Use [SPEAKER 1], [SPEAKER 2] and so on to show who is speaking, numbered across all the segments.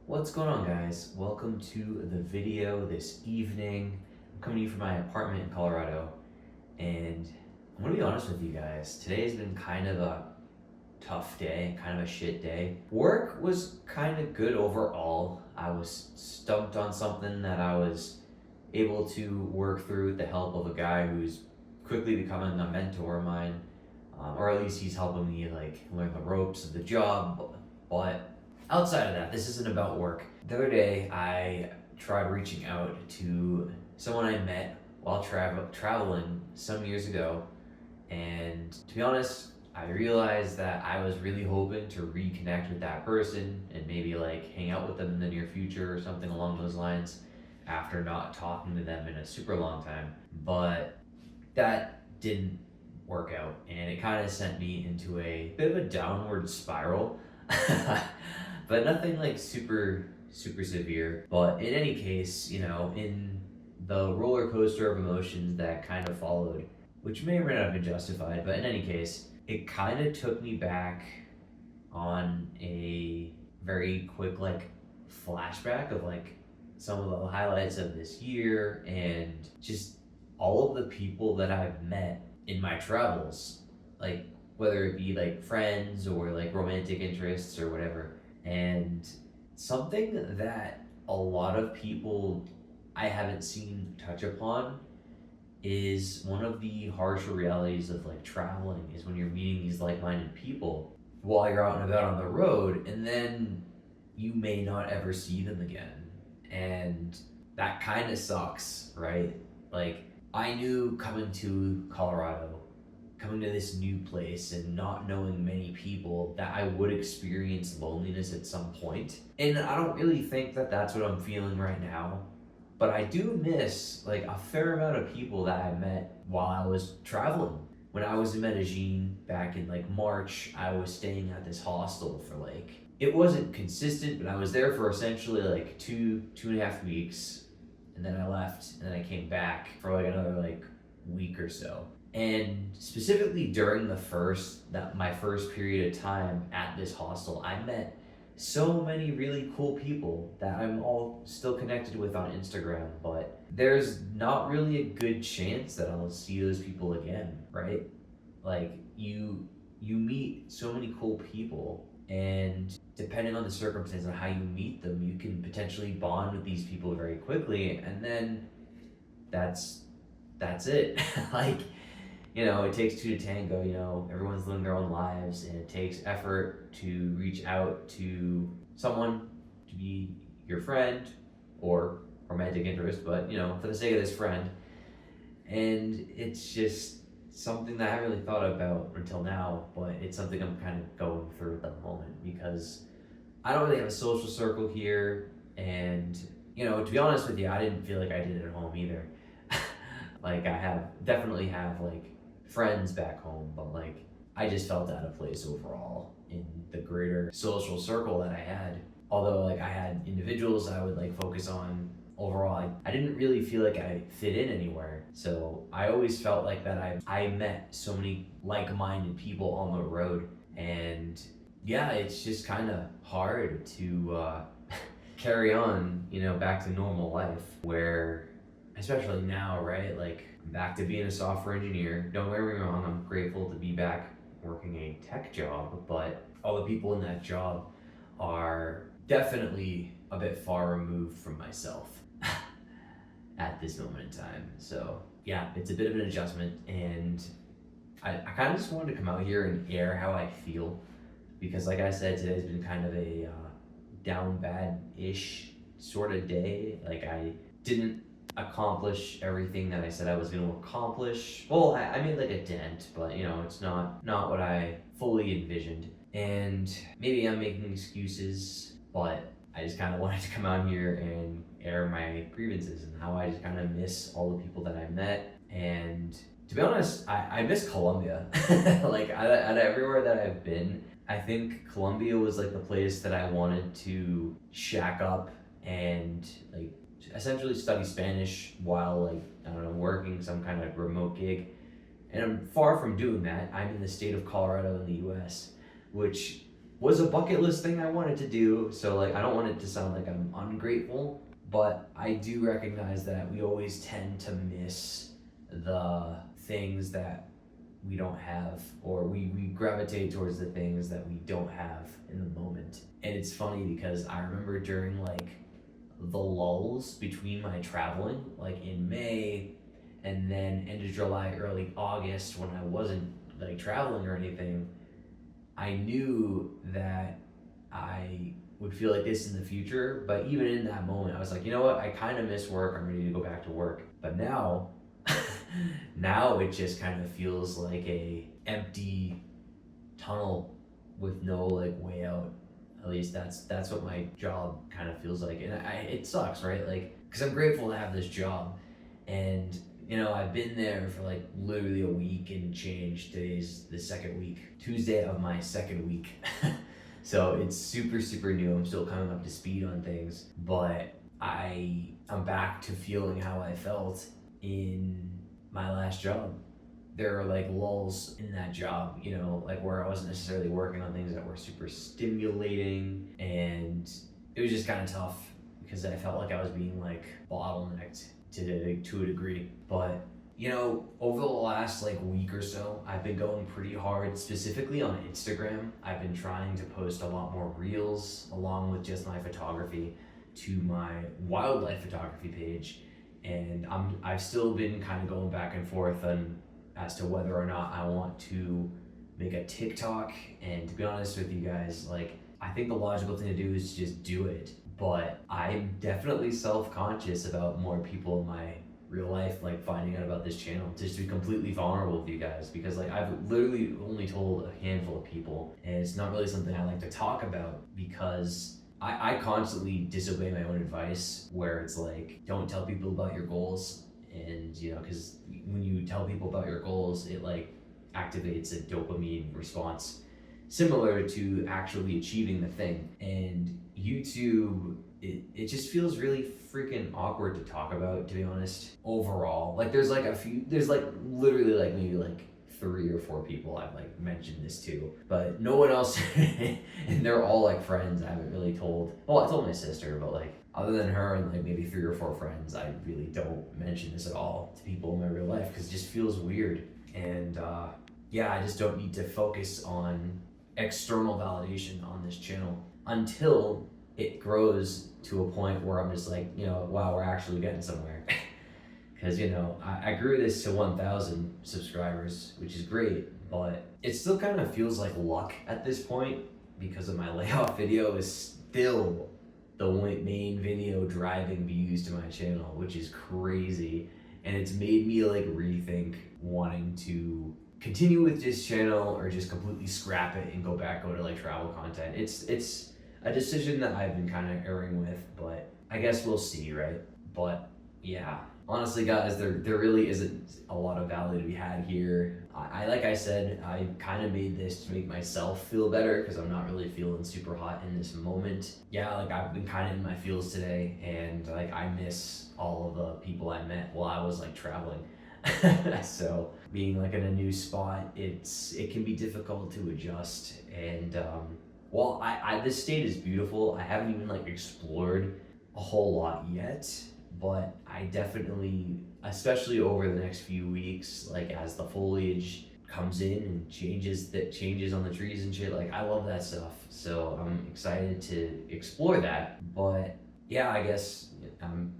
[SPEAKER 1] What's going on, guys? Welcome to the video this evening. I'm coming to you from my apartment in Colorado, and I'm gonna be honest with you guys. Today's been kind of a tough day, kind of a shit day. Work was kind of good overall. I was stumped on something that I was able to work through with the help of a guy who's quickly becoming a mentor of mine, or at least he's helping me learn the ropes of the job. But outside of that, this isn't about work. The other day, I tried reaching out to someone I met while traveling some years ago, and to be honest, I realized that I was really hoping to reconnect with that person and maybe hang out with them in the near future or something along those lines after not talking to them in a super long time. But that didn't work out, and it kind of sent me into a bit of a downward spiral. But nothing super severe. But in any case, in the roller coaster of emotions that kind of followed, which may or may not have been justified, but in any case, it kind of took me back on a very quick flashback of some of the highlights of this year and just all of the people that I've met in my travels, whether it be friends or romantic interests or whatever. And something that a lot of people I haven't seen touch upon is one of the harsher realities of traveling is when you're meeting these like-minded people while you're out and about on the road, and then you may not ever see them again. And that kind of sucks, right? I knew coming to Colorado, coming to this new place and not knowing many people, that I would experience loneliness at some point. And I don't really think that that's what I'm feeling right now. But I do miss a fair amount of people that I met while I was traveling. When I was in Medellin back in March, I was staying at this hostel for it wasn't consistent, but I was there for essentially two and a half weeks. And then I left, and then I came back for another week or so. And specifically during my first period of time at this hostel, I met so many really cool people that I'm all still connected with on Instagram, but there's not really a good chance that I'll see those people again, right? You meet so many cool people, and depending on the circumstance and how you meet them, you can potentially bond with these people very quickly, and then that's it. It takes two to tango. Everyone's living their own lives, and it takes effort to reach out to someone to be your friend or romantic interest, but for the sake of this friend. And it's just something that I haven't really thought about until now, but it's something I'm kind of going through at the moment because I don't really have a social circle here, and to be honest with you, I didn't feel like I did at home either. I definitely have friends back home, but I just felt out of place overall in the greater social circle that I had. Although I had individuals I would focus on, overall I didn't really feel like I fit in anywhere. So I always felt that I met so many like-minded people on the road, and yeah, it's just kind of hard to carry on back to normal life, where especially now, right? I'm back to being a software engineer. Don't get me wrong, I'm grateful to be back working a tech job, but all the people in that job are definitely a bit far removed from myself at this moment in time. So yeah, it's a bit of an adjustment, and I kind of just wanted to come out here and air how I feel, because like I said, today's been kind of a down bad-ish sort of day. I didn't accomplish everything that I said I was going to accomplish. Well, I made a dent, but it's not what I fully envisioned. And maybe I'm making excuses, but I just kind of wanted to come out here and air my grievances and how I just kind of miss all the people that I met. And to be honest, I miss Colombia. Out of everywhere that I've been, I think Colombia was the place that I wanted to shack up and essentially study Spanish while I don't know, working some kind of remote gig. And I'm far from doing that. I'm in the state of Colorado in the US, which was a bucket list thing I wanted to do. So like I don't want it to sound like I'm ungrateful, but I do recognize that we always tend to miss the things that we don't have, or we gravitate towards the things that we don't have in the moment. And it's funny because I remember during like the lulls between my traveling, like in May and then end of July, early August, when I wasn't like traveling or anything, I knew that I would feel like this in the future. But even in that moment, I was like, you know what? I kind of miss work. I'm ready to go back to work. But now, now it just kind of feels like a empty tunnel with no like way out. At least that's what my job kind of feels like, and it sucks, right? Like, because I'm grateful to have this job, and you know I've been there for like literally a week and change. Today's the second week, Tuesday of my second week, so it's super new. I'm still coming up to speed on things, but I'm back to feeling how I felt in my last job. There are like lulls in that job, you know, like where I wasn't necessarily working on things that were super stimulating, and it was just kind of tough because I felt like I was being like bottlenecked to a degree. But you know, over the last like week or so, I've been going pretty hard, specifically on Instagram. I've been trying to post a lot more reels along with just my photography to my wildlife photography page, and I've still been kind of going back and forth on as to whether or not I want to make a TikTok. And to be honest with you guys, like I think the logical thing to do is just do it. But I'm definitely self-conscious about more people in my real life like finding out about this channel, just to be completely vulnerable with you guys, because like I've literally only told a handful of people, and it's not really something I like to talk about because I constantly disobey my own advice, where it's like, don't tell people about your goals. And you know, because when you tell people about your goals, it like activates a dopamine response similar to actually achieving the thing. And YouTube, it just feels really freaking awkward to talk about, to be honest. Overall, like there's like literally like maybe like 3 or 4 people I've like mentioned this to, but no one else. And they're all like friends I haven't really told. Well, I told my sister, but like other than her and like maybe 3 or 4 friends, I really don't mention this at all to people in my real life because it just feels weird. And yeah, I just don't need to focus on external validation on this channel until it grows to a point where I'm just like, you know, wow, we're actually getting somewhere. Because, you know, I grew this to 1,000 subscribers, which is great, but it still kind of feels like luck at this point because of my layoff video is still the main video driving views to my channel, which is crazy. And it's made me like rethink wanting to continue with this channel or just completely scrap it and go to like travel content. It's a decision that I've been kind of erring with, but I guess we'll see, right? But yeah, honestly guys, there really isn't a lot of value to be had here. I like I said, I kind of made this to make myself feel better because I'm not really feeling super hot in this moment. Yeah, like I've been kind of in my feels today, and like I miss all of the people I met while I was like traveling. So being like in a new spot, it can be difficult to adjust. And while I this state is beautiful, I haven't even like explored a whole lot yet, but I definitely, especially over the next few weeks, like as the foliage comes in and changes on the trees and shit, like I love that stuff. So I'm excited to explore that. But yeah, I guess I'm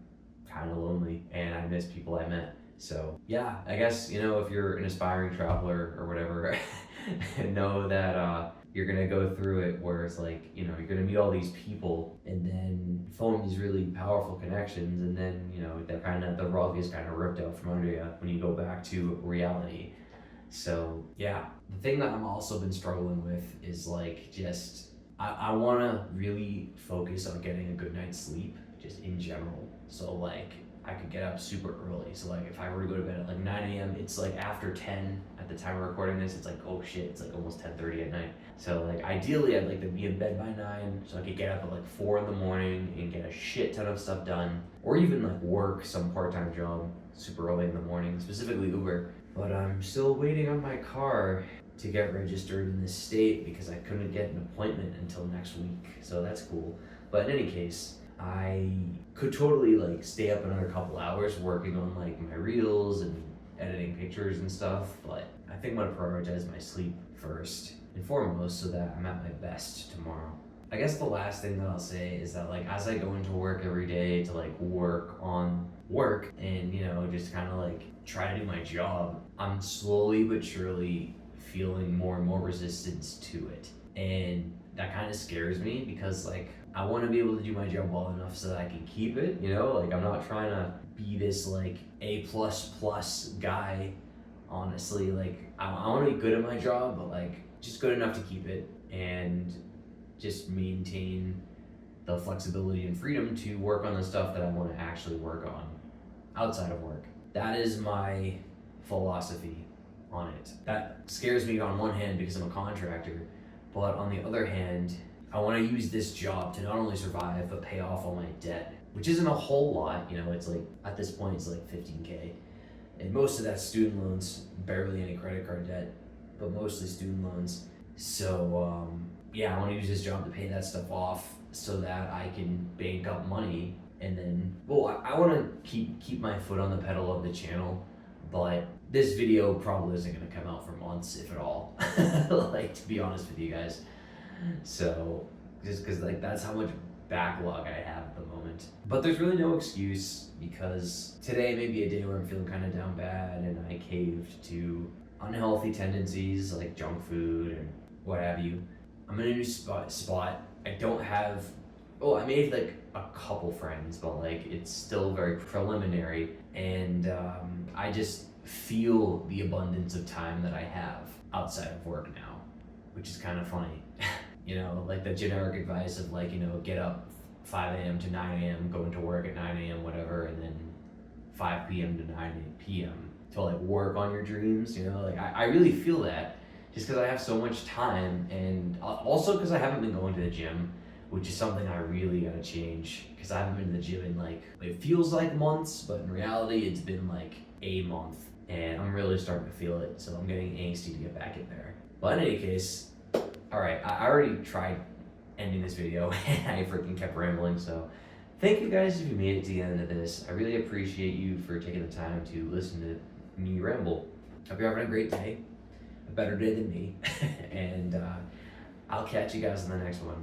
[SPEAKER 1] kind of lonely and I miss people I met. So yeah, I guess, you know, if you're an aspiring traveler or whatever, know that you're gonna go through it where it's like, you know, you're gonna meet all these people and then form these really powerful connections, and then, you know, the rug is kind of ripped out from under you when you go back to reality. So yeah, the thing that I'm also been struggling with is like just I want to really focus on getting a good night's sleep just in general. So like I could get up super early. So like if I were to go to bed at like 9 a.m., it's like after 10 at the time of recording this. It's like, oh shit, it's like almost 10:30 at night. So like ideally I'd like to be in bed by 9 so I could get up at like 4 in the morning and get a shit ton of stuff done. Or even like work some part-time job super early in the morning, specifically Uber. But I'm still waiting on my car. to get registered in this state because I couldn't get an appointment until next week. So that's cool. But in any case, I could totally like stay up another couple hours working on like my reels and editing pictures and stuff, but I think I'm gonna prioritize my sleep first and foremost so that I'm at my best tomorrow. I guess the last thing that I'll say is that like as I go into work every day to like work on work and just kind of like try to do my job, I'm slowly but surely feeling more and more resistance to it. And that kind of scares me because like I want to be able to do my job well enough so that I can keep it, like I'm not trying to be this like A++ guy, honestly. Like I want to be good at my job, but like just good enough to keep it and just maintain the flexibility and freedom to work on the stuff that I want to actually work on outside of work. That is my philosophy on it. That scares me on one hand because I'm a contractor, but on the other hand, I want to use this job to not only survive but pay off all my debt, which isn't a whole lot. It's like at this point it's like 15K, and most of that's student loans, barely any credit card debt, but mostly student loans. So I want to use this job to pay that stuff off so that I can bank up money, and then I want to keep my foot on the pedal of the channel, but this video probably isn't going to come out for months, if at all. Like, to be honest with you guys. So just because like that's how much backlog I have at the moment. But there's really no excuse because today may be a day where I'm feeling kind of down bad and I caved to unhealthy tendencies like junk food and what have you. I'm in a new spot. I don't have, I made like a couple friends, but like it's still very preliminary, and I just feel the abundance of time that I have outside of work now, which is kind of funny. Like the generic advice of like, get up 5 a.m. to 9 a.m., go into work at 9 a.m., whatever, and then 5 p.m. to 9 p.m. to like work on your dreams, like I really feel that just because I have so much time, and also because I haven't been going to the gym, which is something I really gotta change because I haven't been to the gym in like, it feels like months, but in reality it's been like a month, and I'm really starting to feel it, so I'm getting angsty to get back in there. But in any case, alright, I already tried ending this video and I freaking kept rambling, so thank you guys if you made it to the end of this. I really appreciate you for taking the time to listen to me ramble. Hope you're having a great day, a better day than me, and I'll catch you guys in the next one.